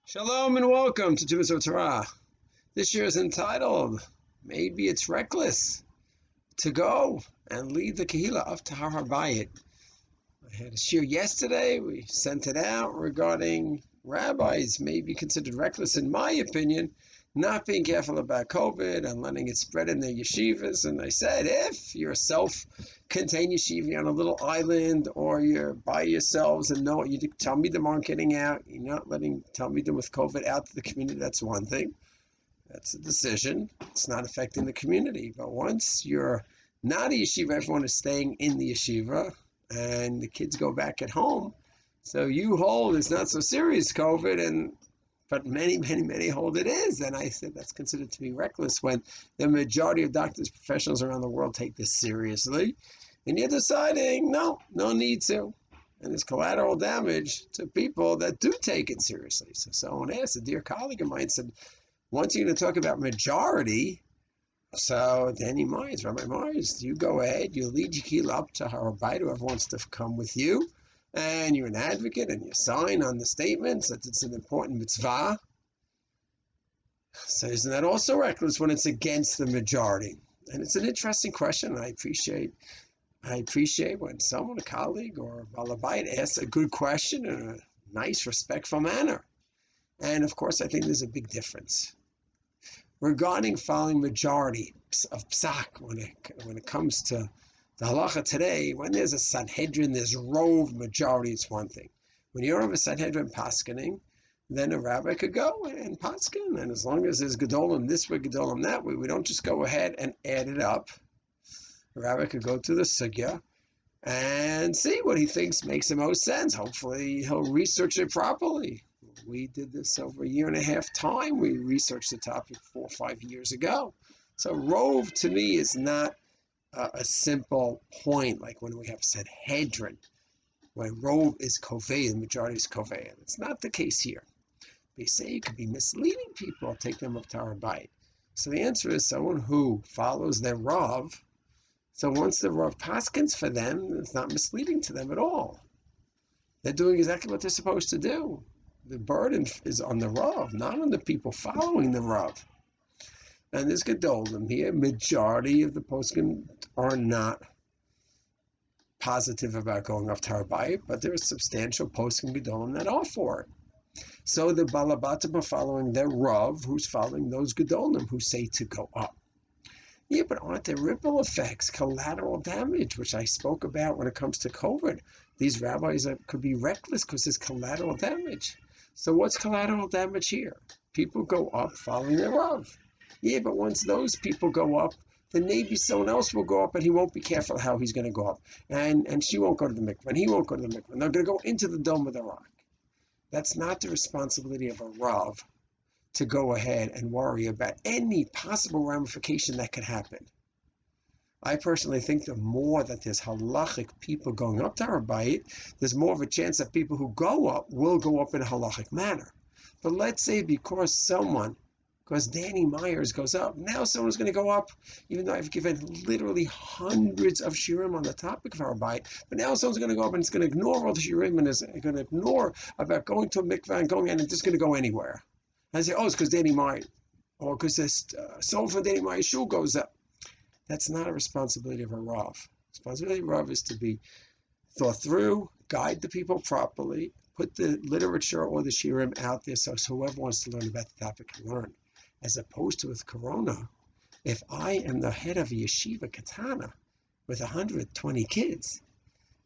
Shalom and welcome to Tumas of Torah. This year is entitled, Maybe It's Reckless to Go and Lead the Kehillah up to Har Habayit. I had a shir yesterday, we sent it out regarding rabbis may be considered reckless, in my opinion, not being careful about COVID and letting it spread in their yeshivas. And I said, if you're a self-contained yeshiva, you're on a little island, or you're by yourselves and know you Talmidim aren't getting out, you're not letting Talmidim with COVID out to the community, that's one thing. That's a decision. It's not affecting the community. But once you're not a yeshiva, everyone is staying in the yeshiva, and the kids go back at home. So you hold it's not so serious COVID, but many hold it is. And I said that's considered to be reckless when the majority of doctors, professionals around the world take this seriously. And you're deciding, no need to. And there's collateral damage to people that do take it seriously. So someone asked, a dear colleague of mine said, once you're going to talk about majority, so Danny Myers, Rabbi Myers, you go ahead, you lead your kehillah up to Har Habayit, whoever wants to come with you, and you're an advocate, and you sign on the statements that it's an important mitzvah. So isn't that also reckless when it's against the majority? And it's an interesting question, and I appreciate when someone, a colleague or a balabait, asks a good question in a nice, respectful manner. And of course, I think there's a big difference regarding following majority of psak when it comes to the halacha today. When there's a Sanhedrin, there's rove majority, it's one thing. When you don't have a Sanhedrin paskening, then a rabbi could go and pasken, and as long as there's gedolim this way, gedolim that way, we don't just go ahead and add it up. The rabbi could go to the sugya and see what he thinks makes the most sense. Hopefully he'll research it properly. We did this over a year and a half time. We researched the topic 4 or 5 years ago. So rove to me is not a simple point like when we have Sanhedrin, when rove is kovei, the majority is kovei. It's not the case here. They say it could be misleading people, take them up to Har Habayit. So the answer is someone who follows their rav. So once the rav paskins for them, it's not misleading to them at all. They're doing exactly what they're supposed to do. The burden is on the rav, not on the people following the rav. And there's gedolim here. Majority of the poskim are not positive about going off to Har Habayit, but there are substantial poskim gedolim that are for it. So the balabatim are following their rav, who's following those gedolim who say to go up. Yeah, but aren't there ripple effects, collateral damage, which I spoke about when it comes to COVID? These rabbis could be reckless because there's collateral damage. So what's collateral damage here? People go up following their rav. Yeah, but once those people go up, then maybe someone else will go up and he won't be careful how he's going to go up. And she won't go to the mikveh, and he won't go to the mikveh. And they're going to go into the dome of the rock. That's not the responsibility of a rav to go ahead and worry about any possible ramification that could happen. I personally think the more that there's halachic people going up to Har Habayit, there's more of a chance that people who go up will go up in a halachic manner. But let's say because Danny Myers goes up, now someone's going to go up, even though I've given literally hundreds of shirim on the topic of Har Habayit, but now someone's going to go up and it's going to ignore all the shirim and is going to ignore about going to a mikveh and going in and just going to go anywhere. And I say, it's because Danny Myers, or because this soul from Danny Myers' shul goes up. That's not a responsibility of a rav. Responsibility of a rav is to be thought through, guide the people properly, put the literature or the shirim out there so whoever wants to learn about the topic can learn. As opposed to with Corona, if I am the head of a yeshiva katana with 120 kids,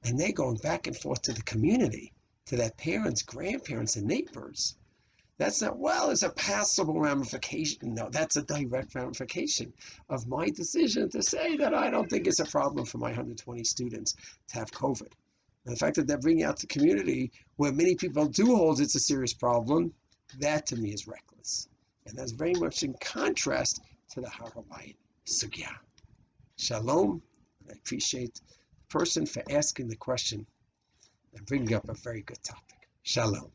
and they're going back and forth to the community, to their parents, grandparents, and neighbors, that's not, it's a passable ramification. No, that's a direct ramification of my decision to say that I don't think it's a problem for my 120 students to have COVID. And the fact that they're bringing out the community where many people do hold it's a serious problem, that to me is reckless. And that's very much in contrast to the Har Habayit sugya. Shalom. I appreciate the person for asking the question and bringing up a very good topic. Shalom.